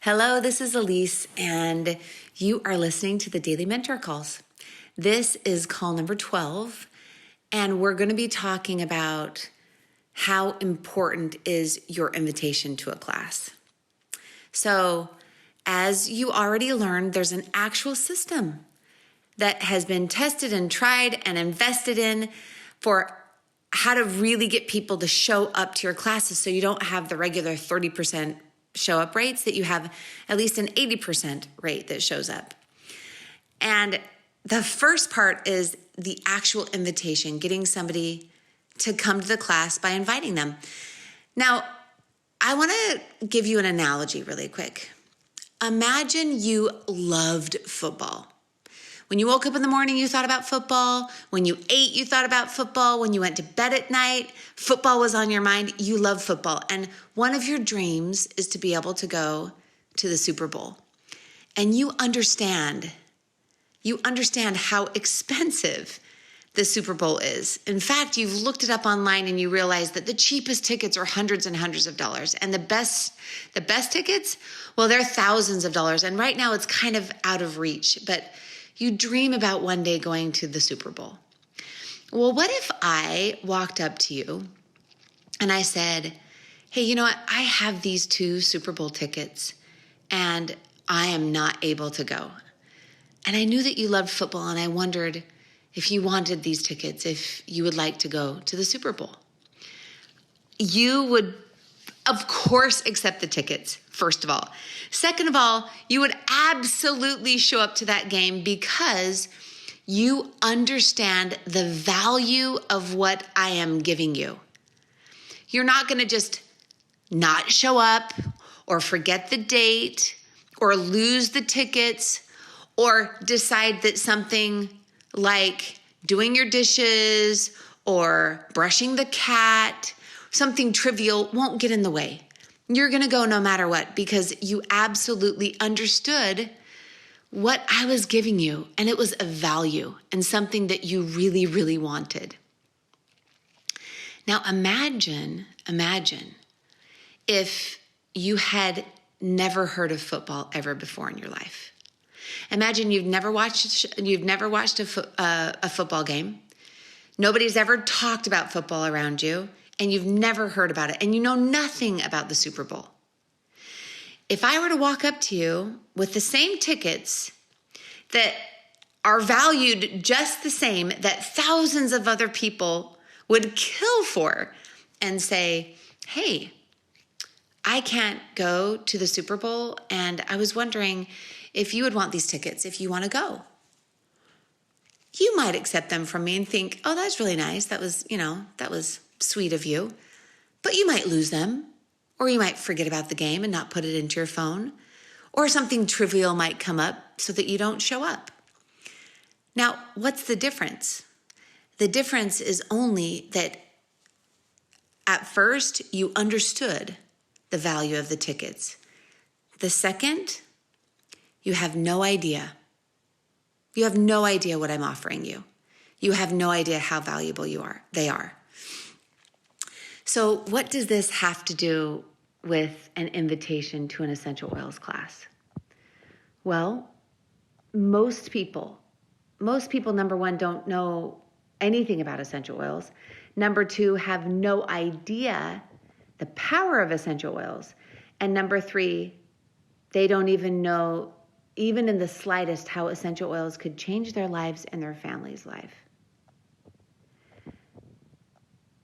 Hello, this is Allyse, and you are listening to the Daily Mentor Calls. This is call number 12, and we're going to be talking about how important is your invitation to a class. So, as you already learned, there's an actual system that has been tested and tried and invested in for how to really get people to show up to your classes so you don't have the regular 30% show up rates, that you have at least an 80% rate that shows up. And the first part is the actual invitation, getting somebody to come to the class by inviting them. Now, I want to give you an analogy really quick. Imagine you loved football. When you woke up in the morning, you thought about football. When you ate, you thought about football. When you went to bed at night, football was on your mind. You love football. And one of your dreams is to be able to go to the Super Bowl. And you understand how expensive the Super Bowl is. In fact, you've looked it up online and you realize that the cheapest tickets are hundreds and hundreds of dollars. And the best tickets, well, they're thousands of dollars. And right now it's kind of out of reach, but you dream about one day going to the Super Bowl. Well, what if I walked up to you and I said, hey, you know what? I have these 2 Super Bowl tickets and I am not able to go. And I knew that you loved football and I wondered if you wanted these tickets, if you would like to go to the Super Bowl. You would, of course, accept the tickets, first of all. Second of all, you would absolutely show up to that game because you understand the value of what I am giving you. You're not going to just not show up or forget the date or lose the tickets or decide that something like doing your dishes or brushing the cat, something trivial, won't get in the way. You're going to go no matter what because you absolutely understood what I was giving you, and it was a value and something that you really, really wanted. Now imagine if you had never heard of football ever before in your life. Imagine you've never watched a football game. Nobody's ever talked about football around you, and you've never heard about it, and you know nothing about the Super Bowl. If I were to walk up to you with the same tickets that are valued just the same that thousands of other people would kill for and say, hey, I can't go to the Super Bowl, and I was wondering if you would want these tickets, if you want to go. You might accept them from me and think, oh, that's really nice. That was sweet of you. But you might lose them, or you might forget about the game and not put it into your phone, or something trivial might come up so that you don't show up. Now, what's the difference? The difference is only that at first you understood the value of the tickets. The second, you have no idea. You have no idea what I'm offering you. You have no idea how valuable they are. So what does this have to do with an invitation to an essential oils class? Well, most people, number one, don't know anything about essential oils. Number two, have no idea the power of essential oils. And number three, they don't even know, even in the slightest, how essential oils could change their lives and their family's life.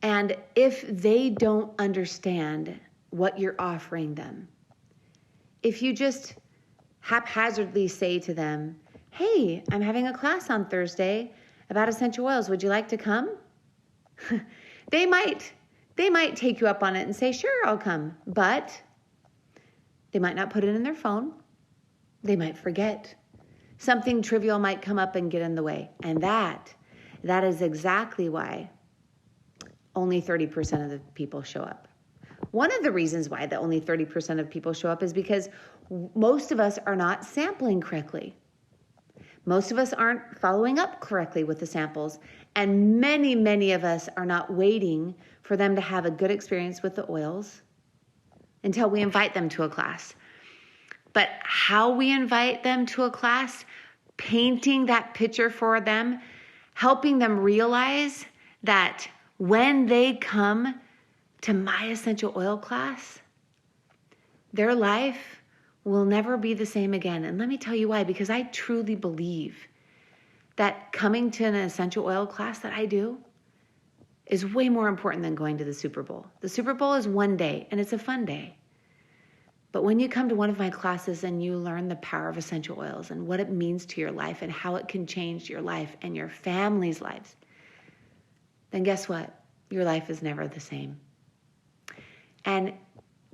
And if they don't understand what you're offering them, if you just haphazardly say to them, hey, I'm having a class on Thursday about essential oils, would you like to come? They might take you up on it and say, sure, I'll come. But they might not put it in their phone. They might forget. Something trivial might come up and get in the way. And that is exactly why only 30% of the people show up. One of the reasons why the only 30% of people show up is because most of us are not sampling correctly. Most of us aren't following up correctly with the samples. And many, many of us are not waiting for them to have a good experience with the oils until we invite them to a class. But how we invite them to a class, painting that picture for them, helping them realize that when they come to my essential oil class, their life will never be the same again. And let me tell you why, because I truly believe that coming to an essential oil class that I do is way more important than going to the Super Bowl. The Super Bowl is one day, and it's a fun day. But when you come to one of my classes and you learn the power of essential oils and what it means to your life and how it can change your life and your family's lives, then guess what? Your life is never the same. And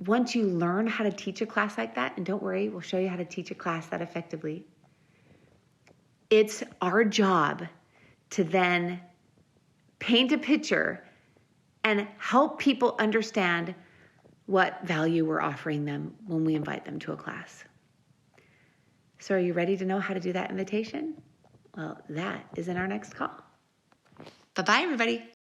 once you learn how to teach a class like that, and don't worry, we'll show you how to teach a class that effectively, it's our job to then paint a picture and help people understand what value we're offering them when we invite them to a class. So are you ready to know how to do that invitation? Well, that is in our next call. Bye-bye, everybody.